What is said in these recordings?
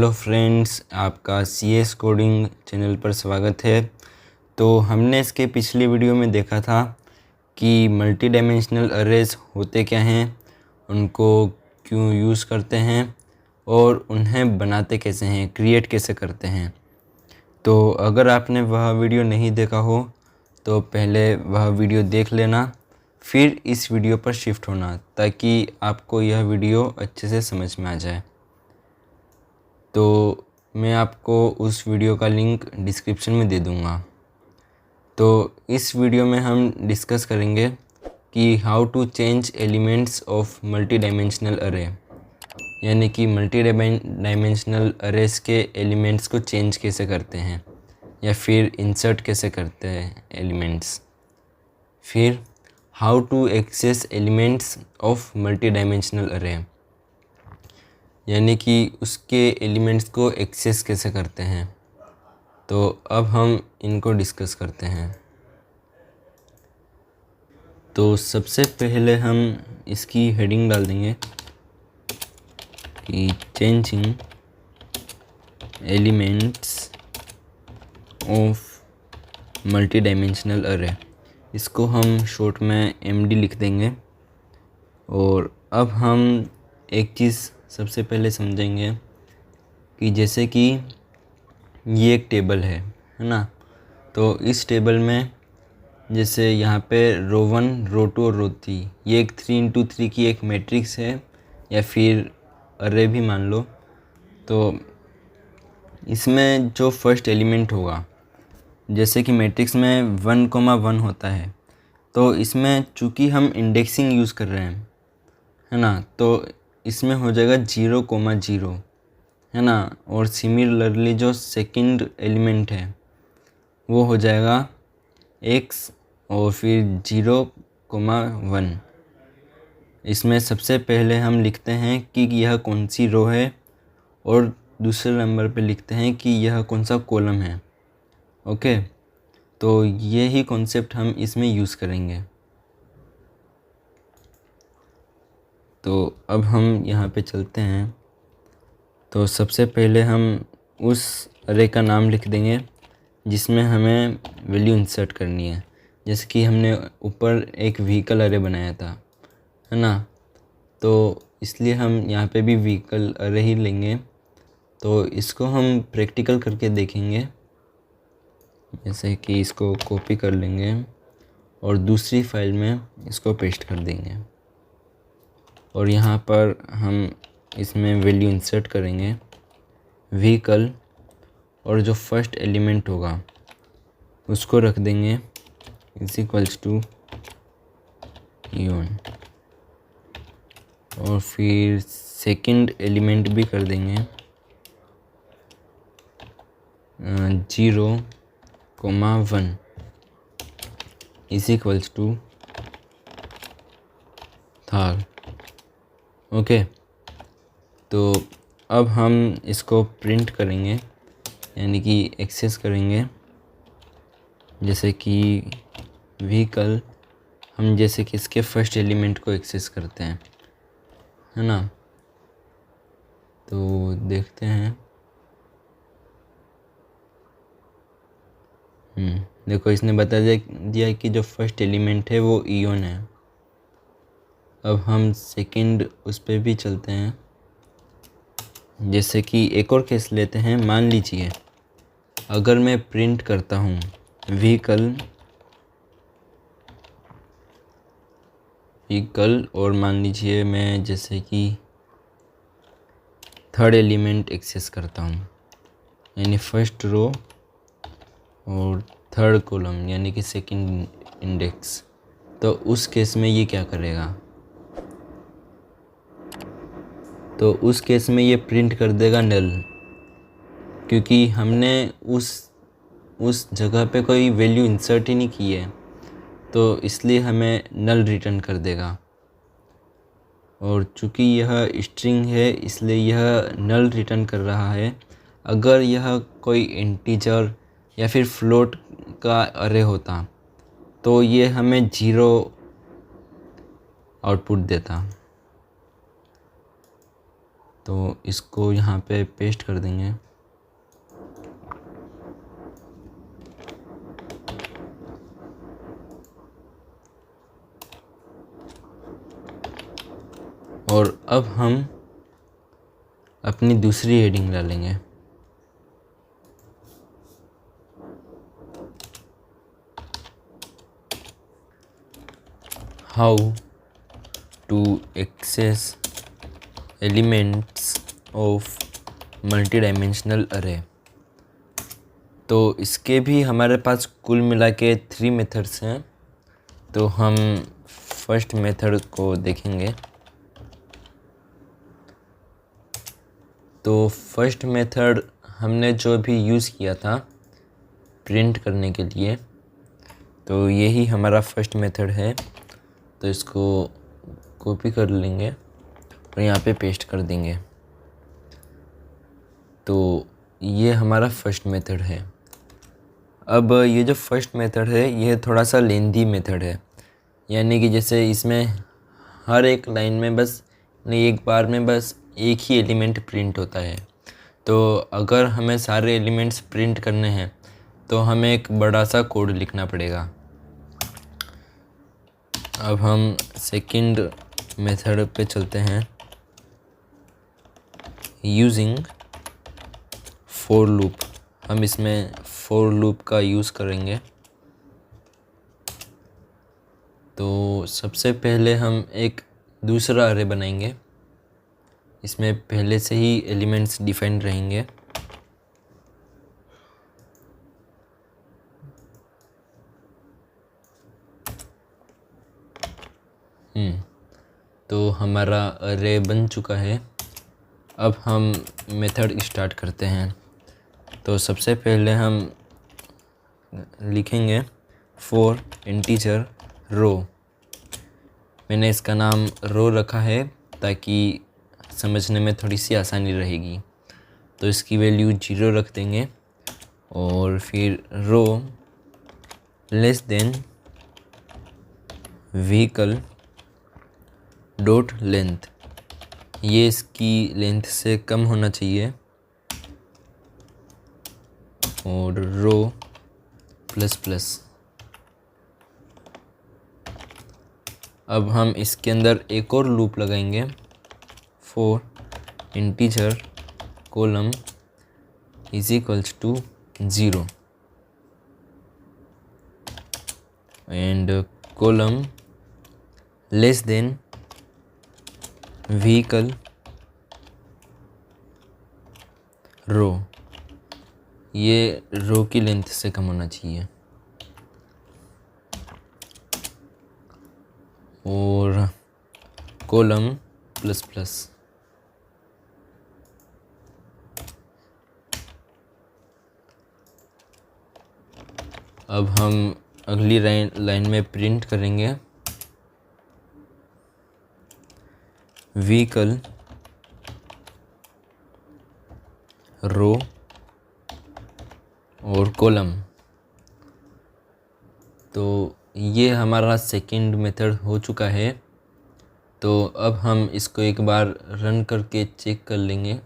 Hello friends, आपका CS coding channel पर स्वागत है। तो हमने इसके पिछली वीडियो में देखा था कि मल्टी डायमेंशनल अरेज होते क्या हैं, उनको क्यों यूज़ करते हैं और उन्हें बनाते कैसे हैं, क्रिएट कैसे करते हैं। तो अगर आपने वह वीडियो नहीं देखा हो तो पहले वह वीडियो देख लेना, फिर इस वीडियो पर शिफ्ट होना ताकि आपको यह वीडियो अच्छे से समझ में आ जाए। तो मैं आपको उस वीडियो का लिंक डिस्क्रिप्शन में दे दूँगा। तो इस वीडियो में हम डिस्कस करेंगे कि how to change elements of multi dimensional array, यानी कि मल्टी डायमेंशनल अरेज के एलिमेंट्स को चेंज कैसे करते हैं या फिर इंसर्ट कैसे करते हैं एलिमेंट्स। फिर how to access elements of multi dimensional array, यानी कि उसके एलिमेंट्स को एक्सेस कैसे करते हैं। तो अब हम इनको डिस्कस करते हैं। तो सबसे पहले हम इसकी हेडिंग डाल देंगे कि changing elements of multi dimensional अरे। इसको हम शॉर्ट में MD लिख देंगे। और अब हम एक चीज़ सबसे पहले समझेंगे कि जैसे कि ये एक टेबल है ना। तो इस टेबल में जैसे यहाँ पे रो 1, रो 2 और रो 3, ये एक 3x3 की एक मैट्रिक्स है या फिर अरे भी मान लो। तो इसमें जो फर्स्ट एलिमेंट होगा, जैसे कि मैट्रिक्स में 1,1 होता है, तो इसमें चूँकि हम इंडेक्सिंग यूज़ कर रहे हैं है ना, तो इसमें हो जाएगा 0,0 है ना। और सिमिलरली जो सेकंड एलिमेंट है वो हो जाएगा x और फिर 0,1। इसमें सबसे पहले हम लिखते हैं कि यह कौन सी रो है और दूसरे नंबर पे लिखते हैं कि यह कौन सा कॉलम है। ओके, तो यही कॉन्सेप्ट हम इसमें यूज़ करेंगे। तो अब हम यहाँ पे चलते हैं। तो सबसे पहले हम उस अरे का नाम लिख देंगे जिसमें हमें वैल्यू इंसर्ट करनी है। जैसे कि हमने ऊपर एक व्हीकल अरे बनाया था है ना, तो इसलिए हम यहाँ पे भी व्हीकल अरे ही लेंगे। तो इसको हम प्रैक्टिकल करके देखेंगे। जैसे कि इसको कॉपी कर लेंगे और दूसरी फाइल में इसको पेस्ट कर देंगे और यहाँ पर हम इसमें वैल्यू इंसर्ट करेंगे व्हीकल, और जो फर्स्ट एलिमेंट होगा उसको रख देंगे =, और फिर सेकंड एलिमेंट भी कर देंगे 0,1 थर्ड। ओके, तो अब हम इसको प्रिंट करेंगे यानी कि एक्सेस करेंगे। जैसे कि व्हीकल, हम जैसे कि इसके फर्स्ट एलिमेंट को एक्सेस करते हैं है ना। तो देखते हैं। देखो, इसने बता दिया कि जो फर्स्ट एलिमेंट है वो इयोन है। अब हम सेकंड उस पर भी चलते हैं। जैसे कि एक और केस लेते हैं। मान लीजिए अगर मैं प्रिंट करता हूँ व्हीकल और मान लीजिए मैं जैसे कि थर्ड एलिमेंट एक्सेस करता हूँ, यानी फर्स्ट रो और थर्ड कॉलम यानी कि सेकंड इंडेक्स। तो उस केस में ये क्या करेगा, तो उस केस में ये प्रिंट कर देगा नल, क्योंकि हमने उस जगह पे कोई वैल्यू इंसर्ट ही नहीं की है, तो इसलिए हमें नल रिटर्न कर देगा। और चूँकि यह स्ट्रिंग है इसलिए यह नल रिटर्न कर रहा है। अगर यह कोई इंटीजर या फिर फ्लोट का अरे होता तो ये हमें 0 आउटपुट देता। तो इसको यहाँ पे पेस्ट कर देंगे। और अब हम अपनी दूसरी हेडिंग डालेंगे। How to access elements of multi dimensional array. तो इसके भी हमारे पास कुल मिला के 3 मेथड्स हैं। तो हम फर्स्ट मेथड को देखेंगे। तो फर्स्ट मेथड हमने जो भी यूज़ किया था प्रिंट करने के लिए, तो यही हमारा फर्स्ट मेथड है। तो इसको कॉपी कर लेंगे और यहाँ पे पेस्ट कर देंगे। तो ये हमारा फर्स्ट मेथड है। अब ये जो फर्स्ट मेथड है ये थोड़ा सा लेंदी मेथड है, यानी कि जैसे इसमें हर एक लाइन में बस एक बार में बस एक ही एलिमेंट प्रिंट होता है। तो अगर हमें सारे एलिमेंट्स प्रिंट करने हैं तो हमें एक बड़ा सा कोड लिखना पड़ेगा। अब हम सेकंड मेथड पे चलते हैं, यूजिंग फॉर लूप। हम इसमें फॉर लूप का यूज़ करेंगे। तो सबसे पहले हम एक दूसरा अरे बनाएंगे। इसमें पहले से ही एलिमेंट्स डिफाइंड रहेंगे। तो हमारा अरे बन चुका है। अब हम मेथड स्टार्ट करते हैं। तो सबसे पहले हम लिखेंगे फॉर इंटीजर रो। मैंने इसका नाम रो रखा है ताकि समझने में थोड़ी सी आसानी रहेगी। तो इसकी वैल्यू 0 रख देंगे और फिर row less than vehicle dot length, ये इसकी लेंथ से कम होना चाहिए। और रो प्लस प्लस। अब हम इसके अंदर एक और लूप लगाएंगे, for integer column is equals to 0 and column less than vehicle row, ये रो की लेंथ से कम होना चाहिए। और कॉलम प्लस प्लस। अब हम अगली लाइन में प्रिंट करेंगे व्हीकल रो और कॉलम। तो ये हमारा सेकंड मेथड हो चुका है। तो अब हम इसको एक बार रन करके चेक कर लेंगे।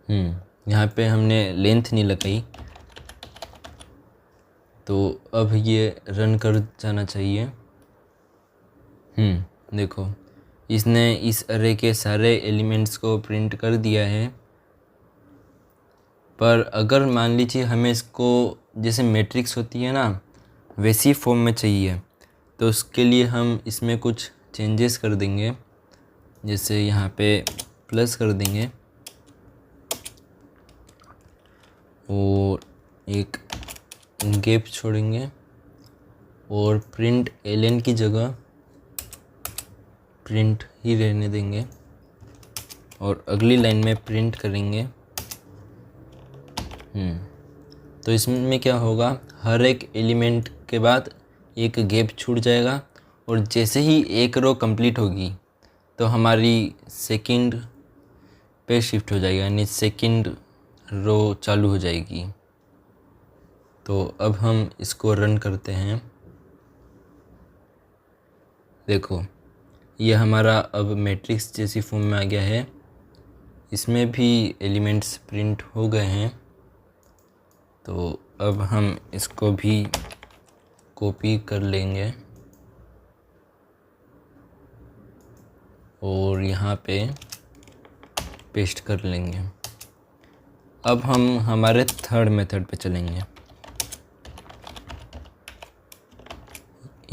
यहाँ पे हमने लेंथ नहीं लगाई, तो अब ये रन कर जाना चाहिए। देखो इसने इस अरे के सारे एलिमेंट्स को प्रिंट कर दिया है। पर अगर मान लीजिए हमें इसको जैसे मैट्रिक्स होती है ना वैसी फॉर्म में चाहिए, तो उसके लिए हम इसमें कुछ चेंजेस कर देंगे। जैसे यहाँ पे प्लस कर देंगे और एक गैप छोड़ेंगे और प्रिंट एलएन की जगह प्रिंट ही रहने देंगे और अगली लाइन में प्रिंट करेंगे। तो इसमें क्या होगा, हर एक एलिमेंट के बाद एक गैप छूट जाएगा और जैसे ही एक रो कंप्लीट होगी तो हमारी सेकंड पे शिफ्ट हो जाएगा, यानी सेकंड रो चालू हो जाएगी। तो अब हम इसको रन करते हैं। देखो ये हमारा अब मैट्रिक्स जैसी फॉर्म में आ गया है। इसमें भी एलिमेंट्स प्रिंट हो गए हैं। तो अब हम इसको भी कॉपी कर लेंगे और यहाँ पे पेस्ट कर लेंगे। अब हम हमारे थर्ड मेथड पे चलेंगे।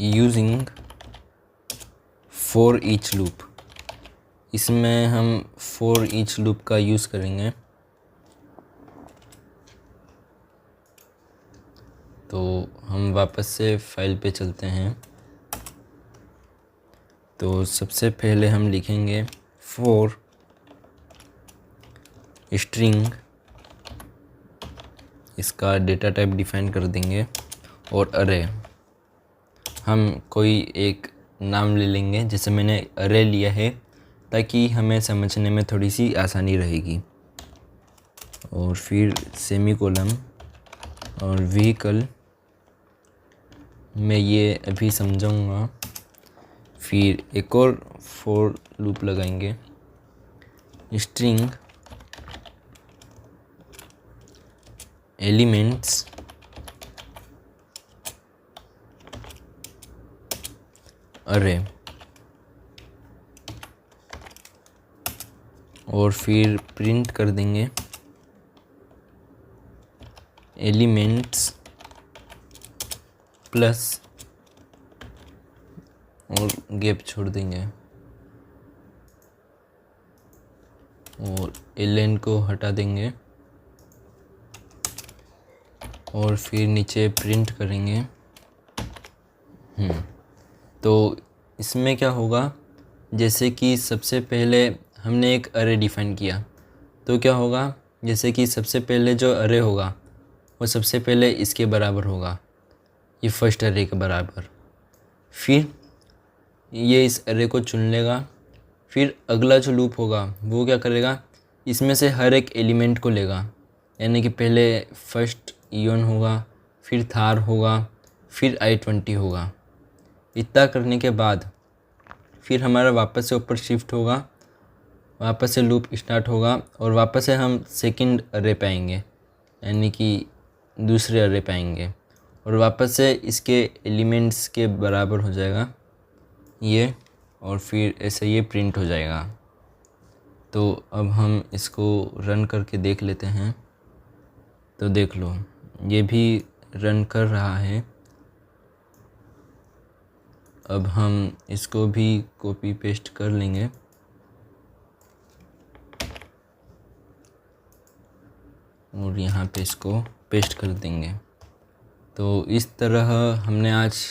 यूजिंग फॉर ईच लूप, इसमें हम फॉर ईच लूप का यूज़ करेंगे। तो हम वापस से फाइल पे चलते हैं। तो सबसे पहले हम लिखेंगे फॉर स्ट्रिंग, इसका डेटा टाइप डिफाइन कर देंगे, और अरे हम कोई एक नाम ले लेंगे। जैसे मैंने अरे लिया है ताकि हमें समझने में थोड़ी सी आसानी रहेगी। और फिर सेमीकोलन और व्हीकल मैं ये अभी समझाऊंगा। फिर एक और फॉर लूप लगाएंगे, स्ट्रिंग एलिमेंट्स अरे, और फिर प्रिंट कर देंगे एलिमेंट्स प्लस, और गैप छोड़ देंगे और एलएन को हटा देंगे और फिर नीचे प्रिंट करेंगे। तो इसमें क्या होगा, जैसे कि सबसे पहले हमने एक अरे डिफाइन किया, तो क्या होगा, जैसे कि सबसे पहले जो अरे होगा वो सबसे पहले इसके बराबर होगा, ये फर्स्ट अरे के बराबर। फिर ये इस अरे को चुन लेगा। फिर अगला जो लूप होगा वो क्या करेगा, इसमें से हर एक एलिमेंट को लेगा। यानी कि पहले फर्स्ट ईवन होगा, फिर थार होगा, फिर i20 होगा। इतना करने के बाद फिर हमारा वापस से ऊपर शिफ्ट होगा, वापस से लूप स्टार्ट होगा और वापस से हम सेकंड अरे पे आएंगे, यानी कि दूसरे अरे पे आएंगे और वापस से इसके एलिमेंट्स के बराबर हो जाएगा ये, और फिर ऐसे ये प्रिंट हो जाएगा। तो अब हम इसको रन करके देख लेते हैं। तो देख लो ये भी रन कर रहा है। अब हम इसको भी कॉपी पेस्ट कर लेंगे और यहाँ पे इसको पेस्ट कर देंगे। तो इस तरह हमने आज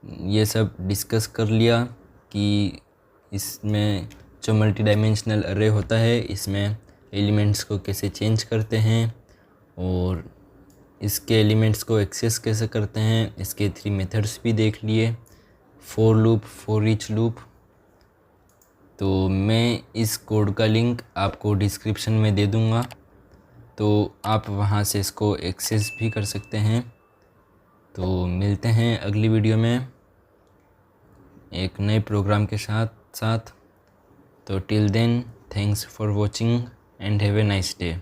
ये सब डिस्कस कर लिया कि इसमें जो मल्टी डायमेंशनल अरे होता है इसमें एलिमेंट्स को कैसे चेंज करते हैं और इसके एलिमेंट्स को एक्सेस कैसे करते हैं। इसके 3 मेथड्स भी देख लिए, for loop, for each loop. तो मैं इस कोड का लिंक आपको डिस्क्रिप्शन में दे दूँगा, तो आप वहाँ से इसको एक्सेस भी कर सकते हैं। तो मिलते हैं अगली वीडियो में एक नए प्रोग्राम के साथ। तो till then, thanks for watching and have a nice day.